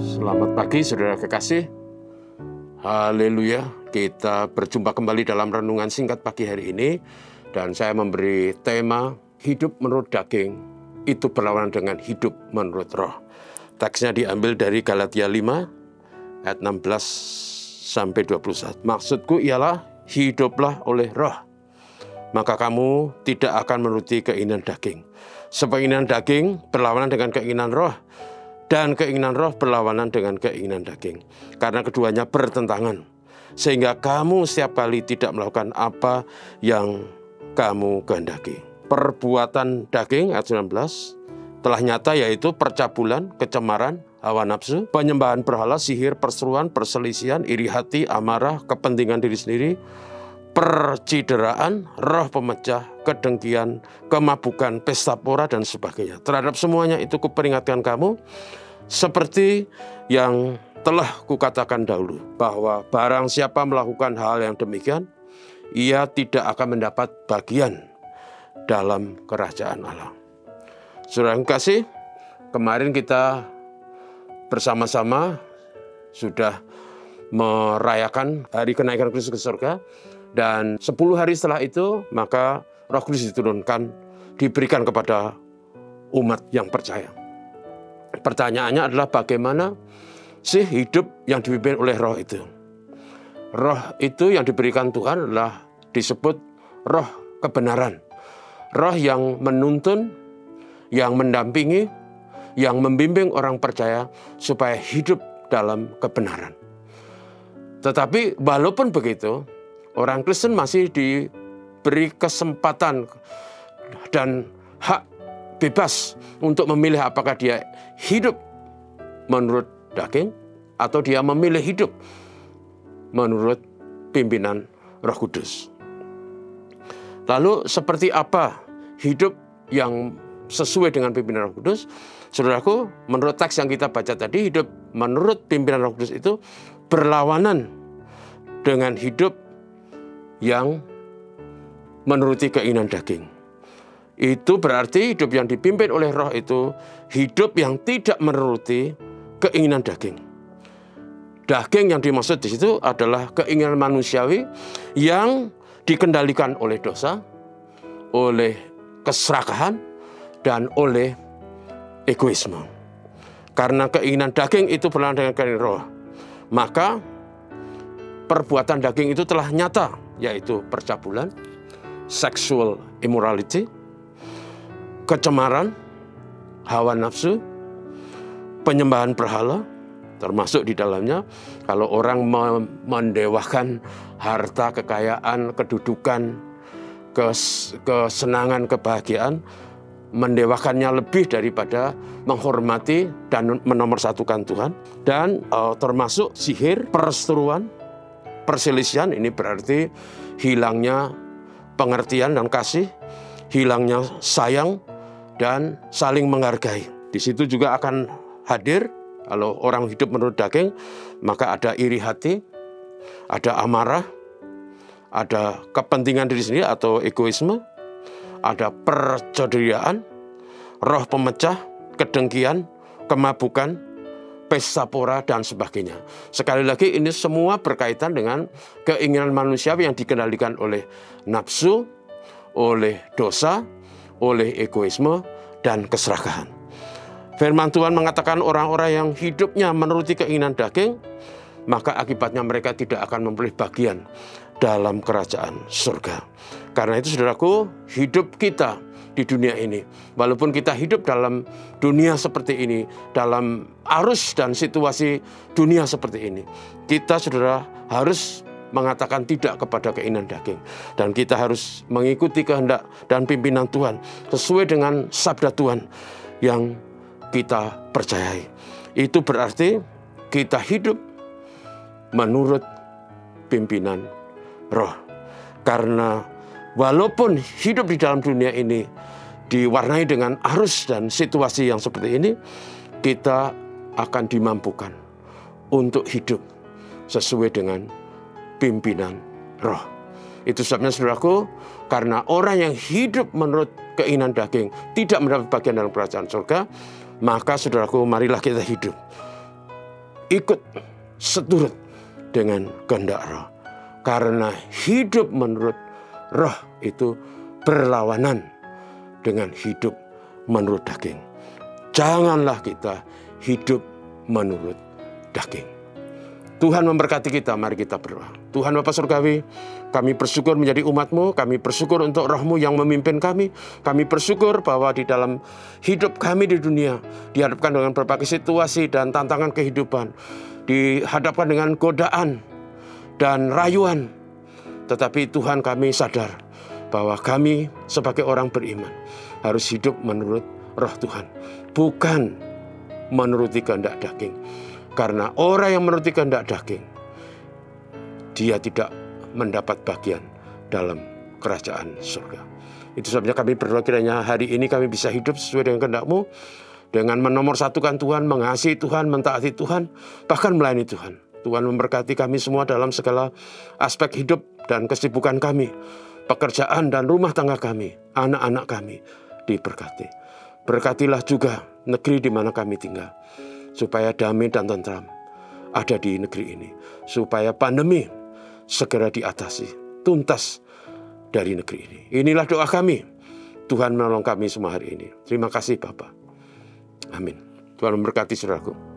Selamat pagi saudara kekasih. Haleluya. Kita berjumpa kembali dalam renungan singkat pagi hari ini. Dan saya memberi tema hidup menurut daging itu berlawanan dengan hidup menurut roh. Teksnya diambil dari Galatia 5 ayat 16 sampai 21. Maksudku ialah hiduplah oleh roh, maka kamu tidak akan menuruti keinginan daging. Sebab keinginan daging berlawanan dengan keinginan roh, dan keinginan roh berlawanan dengan keinginan daging. Karena keduanya bertentangan, sehingga kamu setiap kali tidak melakukan apa yang kamu kehendaki. Perbuatan daging, ayat 19, telah nyata, yaitu percabulan, kecemaran, hawa nafsu, penyembahan berhala, sihir, perseteruan, perselisihan, iri hati, amarah, kepentingan diri sendiri, percideraan, roh pemecah, kedengkian, kemabukan, pesta pora, dan sebagainya. Terhadap semuanya itu kuperingatkan kamu, seperti yang telah kukatakan dahulu, bahwa barang siapa melakukan hal yang demikian, ia tidak akan mendapat bagian dalam kerajaan Allah. Saudara yang kasih, kemarin kita bersama-sama sudah merayakan hari kenaikan Kristus ke surga. Dan 10 hari setelah itu, maka Roh Kudus diturunkan, diberikan kepada umat yang percaya. Pertanyaannya adalah bagaimana sih hidup yang dipimpin oleh roh itu? Roh itu yang diberikan Tuhan adalah disebut roh kebenaran. Roh yang menuntun, yang mendampingi, yang membimbing orang percaya supaya hidup dalam kebenaran. Tetapi walaupun begitu, orang Kristen masih diberi kesempatan dan hak bebas untuk memilih apakah dia hidup menurut daging atau dia memilih hidup menurut pimpinan Roh Kudus. Lalu seperti apa hidup yang sesuai dengan pimpinan Roh Kudus? Saudaraku, menurut teks yang kita baca tadi, hidup menurut pimpinan Roh Kudus itu berlawanan dengan hidup yang menuruti keinginan daging. Itu berarti hidup yang dipimpin oleh roh itu hidup yang tidak menuruti keinginan daging. Daging yang dimaksud di situ adalah keinginan manusiawi yang dikendalikan oleh dosa, oleh keserakahan, dan oleh egoisme. Karena keinginan daging itu berlawanan dengan keinginan roh, maka perbuatan daging itu telah nyata, yaitu percabulan, sexual immorality, kecemaran, hawa nafsu, penyembahan berhala, termasuk di dalamnya kalau orang mendewakan harta, kekayaan, kedudukan, kesenangan, kebahagiaan, mendewakannya lebih daripada menghormati dan menomorsatukan Tuhan. Dan termasuk sihir, perseteruan, perselisihan. Ini berarti hilangnya pengertian dan kasih, hilangnya sayang, dan saling menghargai. Di situ juga akan hadir, kalau orang hidup menurut daging, maka ada iri hati, ada amarah, ada kepentingan diri sendiri atau egoisme, ada percederaan, roh pemecah, kedengkian, kemabukan, pesta pora, dan sebagainya. Sekali lagi, ini semua berkaitan dengan keinginan manusia yang dikendalikan oleh nafsu, oleh dosa, oleh egoisme, dan keserakahan. Firman Tuhan mengatakan orang-orang yang hidupnya menuruti keinginan daging, maka akibatnya mereka tidak akan memperoleh bagian dalam kerajaan surga. Karena itu saudaraku, hidup kita di dunia ini, walaupun kita hidup dalam dunia seperti ini, dalam arus dan situasi dunia seperti ini, kita saudara harus mengatakan tidak kepada keinginan daging. Dan kita harus mengikuti kehendak dan pimpinan Tuhan sesuai dengan sabda Tuhan yang kita percayai. Itu berarti kita hidup menurut pimpinan roh. Karena walaupun hidup di dalam dunia ini diwarnai dengan arus dan situasi yang seperti ini, kita akan dimampukan untuk hidup sesuai dengan pimpinan roh. Itu sebabnya saudaraku, karena orang yang hidup menurut keinginan daging tidak mendapat bagian dalam kerajaan surga, maka saudaraku, marilah kita hidup ikut seturut dengan kehendak Roh. Karena hidup menurut Roh itu berlawanan dengan hidup menurut daging. Janganlah kita hidup menurut daging. Tuhan memberkati kita, mari kita berdoa. Tuhan Bapa Surgawi, kami bersyukur menjadi umat-Mu, kami bersyukur untuk Roh-Mu yang memimpin kami. Kami bersyukur bahwa di dalam hidup kami di dunia, dihadapkan dengan berbagai situasi dan tantangan kehidupan, dihadapkan dengan godaan dan rayuan. Tetapi Tuhan, kami sadar bahwa kami sebagai orang beriman harus hidup menurut Roh Tuhan, bukan menuruti kehendak daging. Karena orang yang menuruti kehendak daging, dia tidak mendapat bagian dalam kerajaan surga. Itu sebabnya kami berdoa kiranya hari ini kami bisa hidup sesuai dengan kehendak-Mu, dengan menomorsatukan Tuhan, mengasihi Tuhan, mentaati Tuhan, bahkan melayani Tuhan. Tuhan memberkati kami semua dalam segala aspek hidup dan kesibukan kami, pekerjaan dan rumah tangga kami, anak-anak kami diberkati. Berkatilah juga negeri di mana kami tinggal, supaya damai dan tentram ada di negeri ini, supaya pandemi segera diatasi, tuntas dari negeri ini. Inilah doa kami. Tuhan menolong kami semua hari ini. Terima kasih Bapa. Amin. Tuhan memberkati saudaraku.